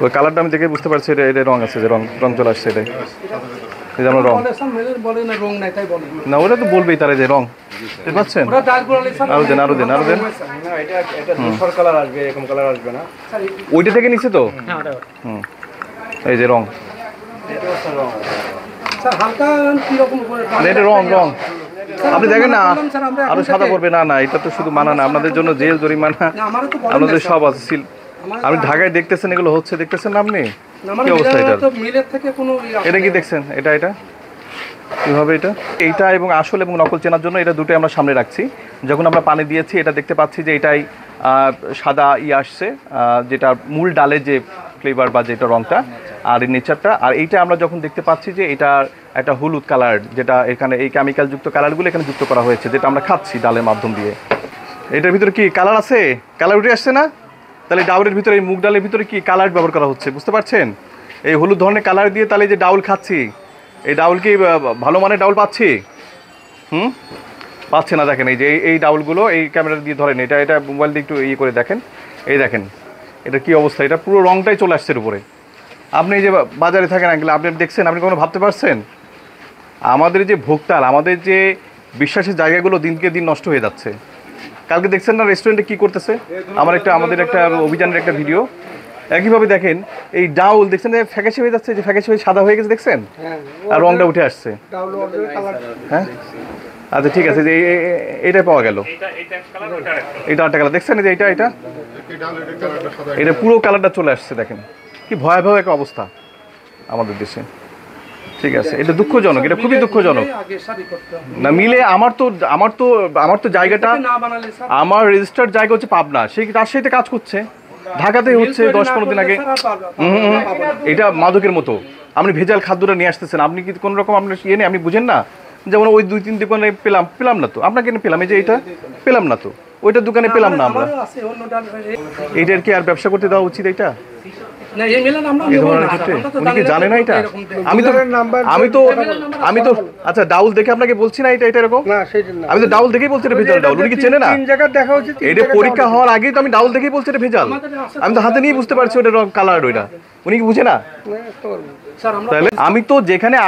ওই কালারটা আমি দেখে বুঝতে পারছি এটা রং আছে, যে রং চলে আসছে এটাই। এই যে আমরা রং না, ওরা তো বলবেই তারা যে রং বুঝতে পারছেন। আরো দেন ওইটা থেকে নিচ্ছে তো। এই যে রং, এটা রং আপনি দেখেন না আরো সাদা পড়বে। না এটা তো শুধু মানা না, আপনাদের জন্য জেল জরিমানা আপনাদের সব আছে। আপনি ঢাকায় দেখতেছেন এগুলো হচ্ছে, দেখতেছেন না আপনি কি অবস্থা এটা? এটা কি দেখছেন? এটা কিভাবে এইটা এবং আসল এবং নকল চেনার জন্য এটা দুটোই আমরা সামনে রাখছি। যখন আমরা পানি দিয়েছি এটা দেখতে পাচ্ছি যে এটাই সাদা আসছে, যেটা মূল ডালে যে ফ্লেভার বা যেটা রংটা আর এই নেচারটা। আর এইটা আমরা যখন দেখতে পাচ্ছি যে এটা একটা হলুদ কালার, যেটা এখানে এই কেমিক্যালযুক্ত কালারগুলো এখানে যুক্ত করা হয়েছে, যেটা আমরা খাচ্ছি ডালের মাধ্যম দিয়ে। এটার ভিতরে কি কালার আছে? কালার উঠে আসছে না? তাহলে ডাউলের ভিতরে, এই মুগ ডালের ভিতরে কি কালার ব্যবহার করা হচ্ছে বুঝতে পারছেন? এই হলুদ ধরনের কালার দিয়ে তাহলে যে ডাউল খাচ্ছি, এই ডাউল কি ভালো মানের ডাউল পাচ্ছি? পাচ্ছে না। দেখেন এই যে এই ডাউলগুলো এই ক্যামেরা দিয়ে ধরেন, এটা মোবাইল দিয়ে একটু ইয়ে করে দেখেন। এই দেখেন এটা কি অবস্থা, এটা পুরো রংটাই চলে আসছে এর উপরে। আপনি যে বাজারে থাকেন আঙ্কেল, আপনি দেখছেন, আপনি কোনো ভাবতে পারছেন? আমাদের যে ভোক্তার, আমাদের যে বিশ্বাসের জায়গাগুলো দিনকে দিন নষ্ট হয়ে যাচ্ছে। কালকে দেখছেন না রেস্টুরেন্টে কি করতেছে? আমাদের একটা অভিযানের একটা ভিডিও। একইভাবে দেখেন এই ডাউল দেখছেন ফ্যাকাশে হয়ে যাচ্ছে, যে ফ্যাকাশে হয়ে সাদা হয়ে গেছে দেখছেন, আর রংটা উঠে আসছে। হ্যাঁ আচ্ছা ঠিক আছে, যে এইটা পাওয়া গেল, এটা আরেকটা কালার দেখছেন, যে এটা পুরো কালারটা চলে আসছে। দেখেন কি ভয়াবহ একটা অবস্থা আমাদের দেশে। ঠিক আছে, এটা দুঃখজনক, এটা খুবই দুঃখজনক। না মিলে আমার তো জায়গাটা, আমার রেজিস্টার্ড জায়গা হচ্ছে পাবনা, সেই রাজশাহীতে কাজ করছে, ঢাকাতে হচ্ছে 10-15 দিন আগে। এটা মাদকের মতো আপনি ভেজাল খাদ্যটা নিয়ে আসতেছেন। আপনি কি কোনো রকম আপনার ইয়ে নেই, আপনি বুঝেন না? যেমন ওই 2-3 দোকানে পেলাম না তো, আপনাকে পেলাম, এই যে এটা পেলাম না তো, ওইটার দোকানে পেলাম না আমরা। এইটার কি আর ব্যবসা করতে দেওয়া উচিত? এটা জানে না এটা? আমি তো আচ্ছা ডাউল দেখে আপনাকে বলছি না এটা এরকম। আমি তো ডাউল দেখেই বলছি এটা ভেজাল ডাউল। উনি কি চেনে না? এটা পরীক্ষা হওয়ার আগেই তো আমি ডাউল দেখেই বলছি এটা ভেজাল। আমি তো হাতে নিয়ে বুঝতে পারছি ওটা কালার, ওইটা উনি কি বুঝে না? তাহলে আমি তো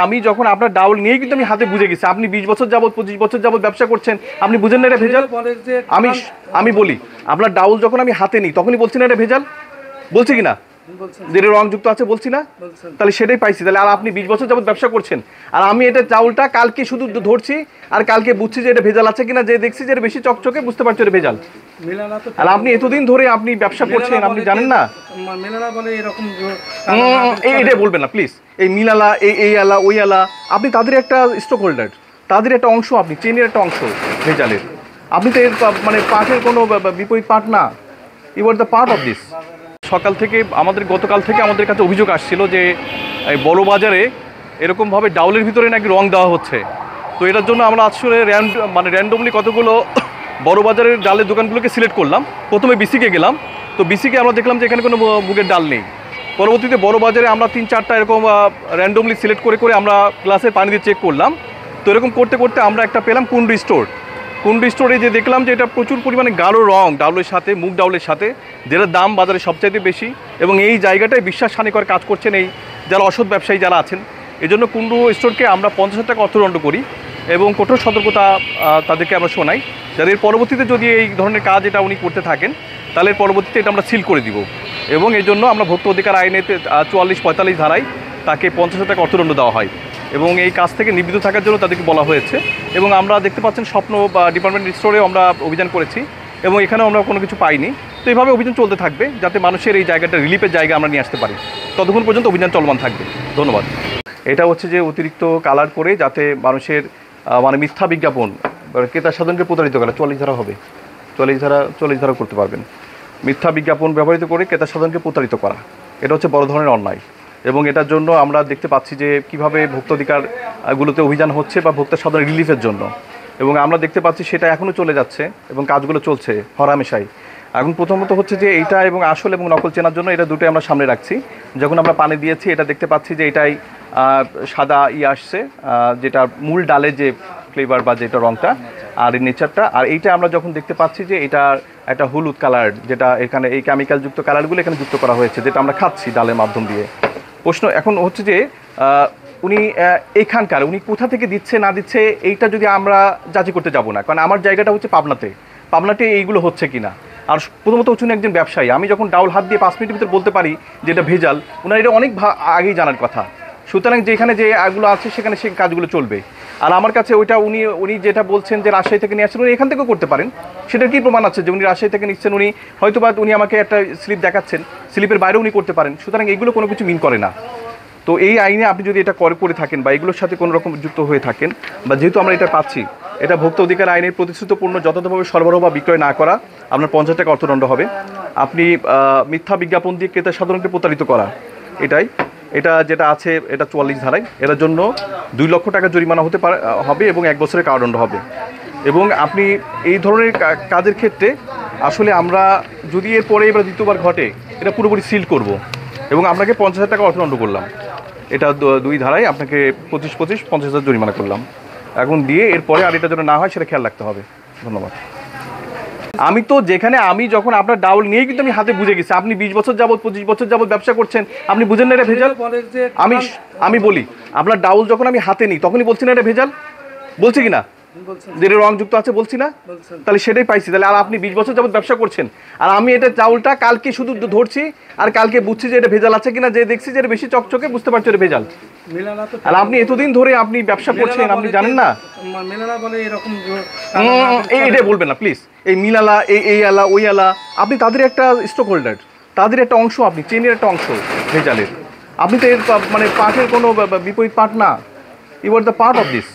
আমি যখন আপনার ডাউল নিয়ে কিন্তু আমি হাতে বুঝে গেছি, আপনি 20 বছর যাবত 25 বছর যাবত ব্যবসা করছেন, আপনি বুঝেন না এটা ভেজাল? আমি বলি আপনার ডাউল যখন আমি হাতে নিই তখনই বলছি না এটা ভেজাল, বলছি কিনা? যেটা রং যুক্ত আছে বলছি না? তাহলে সেটাই পাইছি। তাহলে আর আপনি 20 বছর যাবত ব্যবসা করছেন, আর আমি এটা চাউলটা কালকে শুধু ধরছি, আর কালকে বুঝছি যে এটা ভেজাল আছে কিনা, যে দেখছি যে এটা বেশি চকচকে, বুঝতে পারছি এটা ভেজাল। আর আপনি এতদিন ধরে আপনি ব্যবসা করছেন, আপনি জানেন না? এইটাই বলবেন না প্লিজ। এই মিলালা, এই আলা, ওই আলা, আপনি তাদের একটা স্টক হোল্ডার, তাদের একটা অংশ, আপনি চেনের একটা অংশ ভেজালের। আপনি তো এর মানে পার্টের কোনো বিপরীত পার্ট না, you are the part of this. সকাল থেকে গতকাল থেকে আমাদের কাছে অভিযোগ আসছিল যে বড় বাজারে এরকমভাবে ডাউলের ভিতরে নাকি রং দেওয়া হচ্ছে। তো এটার জন্য আমরা আসলে র্যান্ডমলি কতগুলো বড় বাজারের ডালের দোকানগুলোকে সিলেক্ট করলাম। প্রথমে বিসিকে গেলাম, তো বিসিকে আমরা দেখলাম যে এখানে কোনো মুগের ডাল নেই। পরবর্তীতে বড় বাজারে আমরা 3-4টা এরকম র্যান্ডমলি সিলেক্ট করে আমরা গ্লাসে পানি দিয়ে চেক করলাম। তো এরকম করতে করতে আমরা একটা পেলাম কুন্ডু স্টোরে, যে দেখলাম যে এটা প্রচুর পরিমাণে গাঢ় রং ডাউলের সাথে, মুগ ডাউলের সাথে, যেটার দাম বাজারে সবচাইতে বেশি। এবং এই জায়গাটায় বিশ্বাসহানিকর কাজ করছেন এই যারা অসৎ ব্যবসায়ী যারা আছেন। এই জন্য কুন্ডু স্টোরকে আমরা 50,000 টাকা অর্থদণ্ড করি এবং কঠোর সতর্কতা তাদেরকে আমরা শোনাই, যাদের পরবর্তীতে যদি এই ধরনের কাজ এটা উনি করতে থাকেন তাহলে পরবর্তীতে এটা আমরা সিল করে দিব। এবং এই জন্য আমরা ভোক্তা অধিকার আইনেতে 44-45 ধারায় তাকে 50,000 টাকা অর্থদণ্ড দেওয়া হয় এবং এই কাজ থেকে নিবৃত্ত থাকার জন্য তাদেরকে বলা হয়েছে। এবং আমরা দেখতে পাচ্ছেন স্বপ্ন বা ডিপার্টমেন্ট স্টোরেও আমরা অভিযান করেছি এবং এখানেও আমরা কোনো কিছু পাইনি। তো এইভাবে অভিযান চলতে থাকবে যাতে মানুষের এই জায়গাটা রিলিফের জায়গা আমরা নিয়ে আসতে পারি, ততক্ষণ পর্যন্ত অভিযান চলমান থাকবে। ধন্যবাদ। এটা হচ্ছে যে অতিরিক্ত কালার করে যাতে মানুষের মিথ্যা বিজ্ঞাপন, ক্রেতা সাধারণকে প্রতারিত করা, 44 ধারা হবে, 44 ধারা করতে পারবেন। মিথ্যা বিজ্ঞাপন ব্যবহৃত করে ক্রেতা সাধারণকে প্রতারিত করা, এটা হচ্ছে বড় ধরনের অন্যায়। এবং এটার জন্য আমরা দেখতে পাচ্ছি যে কীভাবে ভোক্তা অধিকারগুলোতে অভিযান হচ্ছে বা ভোক্তা সাধারণ রিলিফের জন্য, এবং আমরা দেখতে পাচ্ছি সেটা এখনও চলে যাচ্ছে এবং কাজগুলো চলছে হরহামেশাই। এখন প্রথমত হচ্ছে যে এইটা এবং আসল এবং নকল চেনার জন্য এটা দুটোই আমরা সামনে রাখছি। যখন আমরা পানি দিয়েছি এটা দেখতে পাচ্ছি যে এটাই সাদা আসছে, যেটা মূল ডালে যে ফ্লেভার বা যেটা রংটা আর এই নেচারটা। আর এইটা আমরা যখন দেখতে পাচ্ছি যে এটা একটা হলুদ কালার, যেটা এখানে এই কেমিক্যালযুক্ত কালারগুলো এখানে যুক্ত করা হয়েছে, যেটা আমরা খাচ্ছি ডালের মাধ্যম দিয়ে। প্রশ্ন এখন হচ্ছে যে উনি এইখানকার উনি কোথা থেকে দিচ্ছে না দিচ্ছে এইটা যদি আমরা যাচাই করতে যাব না, কারণ আমার জায়গাটা হচ্ছে পাবনাতে এইগুলো হচ্ছে কিনা। আর প্রথমত হচ্ছে উনি একজন ব্যবসায়ী, আমি যখন ডাউল হাত দিয়ে 5 মিনিটের ভিতরে বলতে পারি যে এটা ভেজাল, ওনার এটা অনেক আগেই জানার কথা। সুতরাং যেখানে যে এগুলো আছে সেখানে সে কাজগুলো চলবে। আর আমার কাছে ওইটা উনি যেটা বলছেন যে রাজশাহী থেকে নিয়ে আসছেন, উনি এখান থেকেও করতে পারেন, সেটার কি প্রমাণ আছে যে উনি রাজশাহী থেকে নিচ্ছেন? উনি হয়তো বা উনি আমাকে একটা স্লিপ দেখাচ্ছেন, স্লিপের বাইরেও উনি করতে পারেন। সুতরাং এগুলো কোনো কিছু মিন করে না। তো এই আইনে আপনি যদি এটা করে থাকেন বা এগুলোর সাথে কোনো রকম যুক্ত হয়ে থাকেন, বা যেহেতু আমরা এটা পাচ্ছি, এটা ভোক্তা অধিকার আইনের প্রতিশ্রুত পণ্য যথাযথভাবে সরবরাহ বা বিক্রয় না করা, আপনার 50 টাকা অর্থদণ্ড হবে। আপনি মিথ্যা বিজ্ঞাপন দিয়ে ক্রেতা সাধারণকে প্রতারিত করা, এটা যেটা আছে এটা 44 ধারায়, এটার জন্য 2 লক্ষ টাকা জরিমানা হতে পারে হবে এবং 1 বছরের কারাদণ্ড হবে। এবং আপনি এই ধরনের কাজের ক্ষেত্রে আসলে আমরা যদি এরপরে এবার দ্বিতীয়বার ঘটে, এটা পুরোপুরি সিল করব এবং আপনাকে 50,000 টাকা অর্থদণ্ড করলাম। এটা 2 ধারায় আপনাকে 25 50,000 জরিমানা করলাম। এখন দিয়ে এরপরে আর এটা যেন না হয় সেটা খেয়াল রাখতে হবে। ধন্যবাদ। আমি তো আমি যখন আপনার ডাউল নিয়ে কিন্তু আমি হাতে বুঝে গেছি, আপনি 20 বছর যাবত 25 বছর যাবত ব্যবসা করছেন, আপনি বুঝেন না এটা ভেজাল। আমি বলি আপনার ডাউল যখন আমি হাতে নিই তখনই বলছি না এটা ভেজাল, বলছি কিনা যে রং যুক্ত আছে, বলছি না? তাহলে সেটাই পাইছি। তাহলে আর আপনি 20 বছর যাবত ব্যবসা করছেন, আর আমি এটা চাউলটা কালকে শুধু ধরছি আর কালকে বুঝছি যে এটা ভেজাল আছে কিনা, যে দেখছি যে এটা বেশি চকচকে, বুঝতে পারছি এটা ভেজাল। আর আপনি এতদিন ধরে আপনি ব্যবসা করছেন, আপনি জানেন না? এটাই বলবেন না প্লিজ। এই মিলালা, এই আলা, ওই আলা, আপনি তাদের একটা স্টক হোল্ডার, তাদের একটা অংশ, আপনি চেনের একটা অংশ ভেজালের। আপনি তো এর মানে পার্টের কোনো বিপরীত পার্ট না, you are the part of this.